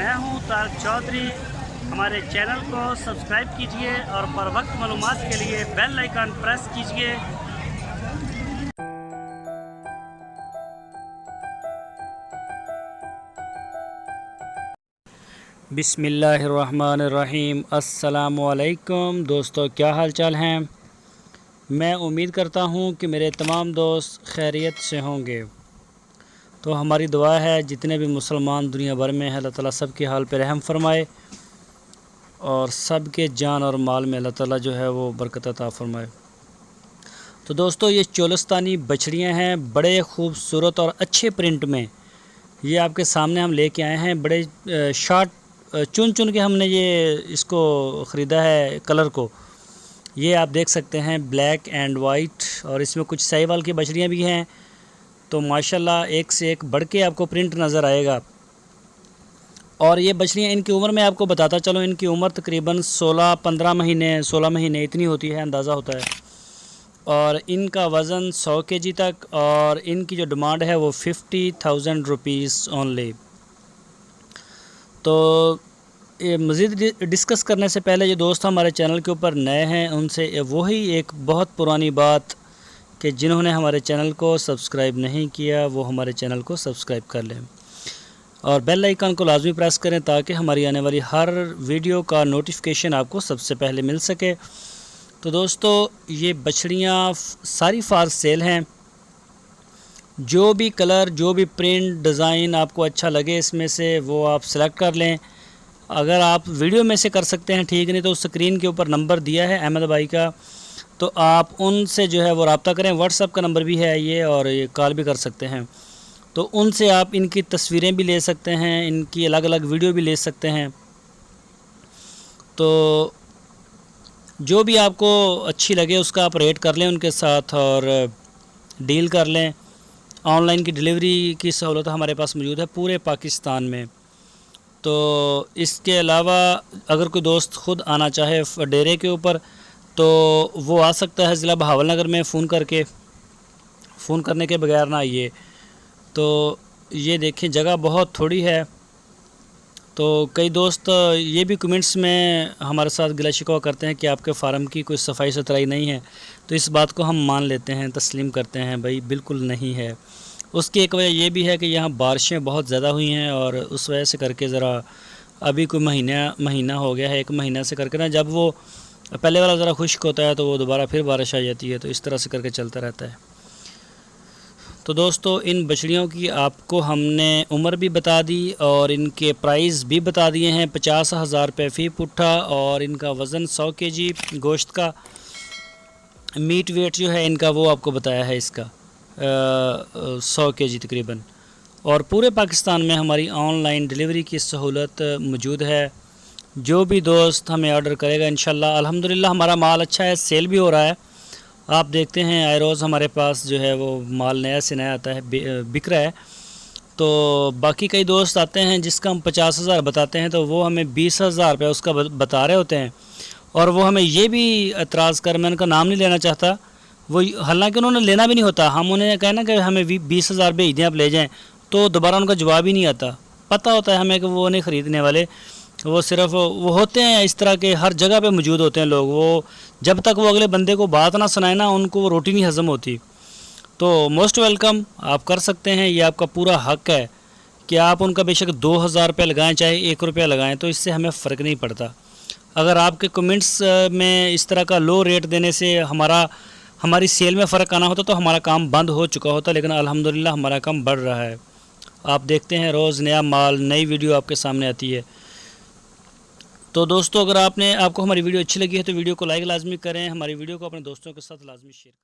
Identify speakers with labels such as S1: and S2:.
S1: मैं हूं तारक चौधरी। हमारे चैनल को सब्सक्राइब कीजिए और बर वक्त मालूमात के लिए बेल आइकन प्रेस कीजिए। बिस्मिल्लाहिर्रहमानिर्रहीम। अस्सलामुअलैकुम दोस्तों, क्या हाल चाल हैं। मैं उम्मीद करता हूं कि मेरे तमाम दोस्त खैरियत से होंगे। तो हमारी दुआ है जितने भी मुसलमान दुनिया भर में हैं, अल्लाह ताला सब के हाल पे रहम फरमाए और सब के जान और माल में अल्लाह ताला जो है वो बरकत अता फरमाए। तो दोस्तों, ये चोलस्तानी बछड़ियाँ हैं, बड़े खूबसूरत और अच्छे प्रिंट में। ये आपके सामने हम लेके आए हैं। बड़े शार्ट चुन चुन के हमने ये इसको ख़रीदा है कलर को। ये आप देख सकते हैं ब्लैक एंड वाइट, और इसमें कुछ साहिवाल की बछड़ियाँ भी हैं। तो माशाल्लाह एक से एक बढ़ के आपको प्रिंट नज़र आएगा। और ये बछड़ियाँ, इनकी उम्र मैं आपको बताता चलो, इनकी उम्र तकरीबन 16 महीने इतनी होती है, अंदाज़ा होता है। और इनका वज़न 100 kg तक, और इनकी जो डिमांड है वो 50,000 रुपीज़ ओनली। तो ये मज़ीद डिस्कस करने से पहले जो दोस्त हमारे चैनल के ऊपर नए हैं, उनसे वही एक बहुत पुरानी बात कि जिन्होंने हमारे चैनल को सब्सक्राइब नहीं किया वो हमारे चैनल को सब्सक्राइब कर लें और बेल आइकन को लाजमी प्रेस करें ताकि हमारी आने वाली हर वीडियो का नोटिफिकेशन आपको सबसे पहले मिल सके। तो दोस्तों, ये बछड़ियाँ सारी फार सेल हैं। जो भी कलर, जो भी प्रिंट, डिज़ाइन आपको अच्छा लगे इसमें से वो आप सेलेक्ट कर लें। अगर आप वीडियो में से कर सकते हैं ठीक, नहीं तो स्क्रीन के ऊपर नंबर दिया है अहमद भाई का, तो आप उनसे जो है वो रब्ता करें। व्हाट्सएप का नंबर भी है ये, और ये कॉल भी कर सकते हैं। तो उनसे आप इनकी तस्वीरें भी ले सकते हैं, इनकी अलग अलग वीडियो भी ले सकते हैं। तो जो भी आपको अच्छी लगे उसका आप रेट कर लें उनके साथ और डील कर लें। ऑनलाइन की डिलीवरी की सहूलत हमारे पास मौजूद है पूरे पाकिस्तान में। तो इसके अलावा अगर कोई दोस्त ख़ुद आना चाहे डेरे के ऊपर तो वो आ सकता है ज़िला बहावल नगर में। फ़ोन करने के बगैर ना आइए। तो ये देखें, जगह बहुत थोड़ी है। तो कई दोस्त ये भी कमेंट्स में हमारे साथ गिला शिकवा करते हैं कि आपके फार्म की कोई सफाई सुथराई नहीं है। तो इस बात को हम मान लेते हैं, तस्लीम करते हैं, भाई बिल्कुल नहीं है। उसकी एक वजह ये भी है कि यहाँ बारिशें बहुत ज़्यादा हुई हैं, और उस वजह से करके ज़रा अभी कोई महीना हो गया है, 1 महीना से करके ना, जब वो पहले वाला ज़रा खुश्क होता है तो वो दोबारा फिर बारिश आ जाती है। तो इस तरह से करके चलता रहता है। तो दोस्तों, इन बछड़ियों की आपको हमने उम्र भी बता दी और इनके प्राइस भी बता दिए हैं। 50,000 रुपये फ़ी पुट्ठा, और इनका वज़न 100 kg गोश्त का। मीट वेट जो है इनका वो आपको बताया है, इसका 100 kg तकरीबन। और पूरे पाकिस्तान में हमारी ऑनलाइन डिलीवरी की सहूलत मौजूद है। जो भी दोस्त हमें ऑर्डर करेगा इंशाल्लाह, अल्हम्दुलिल्लाह हमारा माल अच्छा है, सेल भी हो रहा है। आप देखते हैं आए रोज़ हमारे पास जो है वो माल नया से नया आता है, बिक रहा है। तो बाकी कई दोस्त आते हैं जिसका हम 50,000 बताते हैं तो वो हमें 20,000 रुपये उसका बता रहे होते हैं, और वो हमें ये भी एतराज़ कर, मैं उनका नाम नहीं लेना चाहता, वो हालांकि उन्होंने लेना भी नहीं होता। हम उन्हें कहना कि हमें 20,000 भेज दें, आप ले जाएँ, तो दोबारा उनका जवाब ही नहीं आता। पता होता है हमें कि वो नहीं ख़रीदने वाले, वो सिर्फ वो होते हैं इस तरह के, हर जगह पे मौजूद होते हैं लोग। वो जब तक वो अगले बंदे को बात ना सुनाए ना, उनको वो रोटी नहीं हज़म होती। तो मोस्ट वेलकम, आप कर सकते हैं, ये आपका पूरा हक़ है कि आप उनका बेशक 2,000 रुपये लगाएँ चाहे 1 रुपया लगाएँ, तो इससे हमें फ़र्क नहीं पड़ता। अगर आपके कमेंट्स में इस तरह का लो रेट देने से हमारी सेल में फ़र्क आना होता तो हमारा काम बंद हो चुका होता, लेकिन अल्हम्दुलिल्लाह हमारा काम बढ़ रहा है। आप देखते हैं रोज़ नया माल, नई वीडियो आपके सामने आती है। तो दोस्तों, अगर आपको हमारी वीडियो अच्छी लगी है तो वीडियो को लाइक लाजमी करें, हमारी वीडियो को अपने दोस्तों के साथ लाजमी शेयर करें।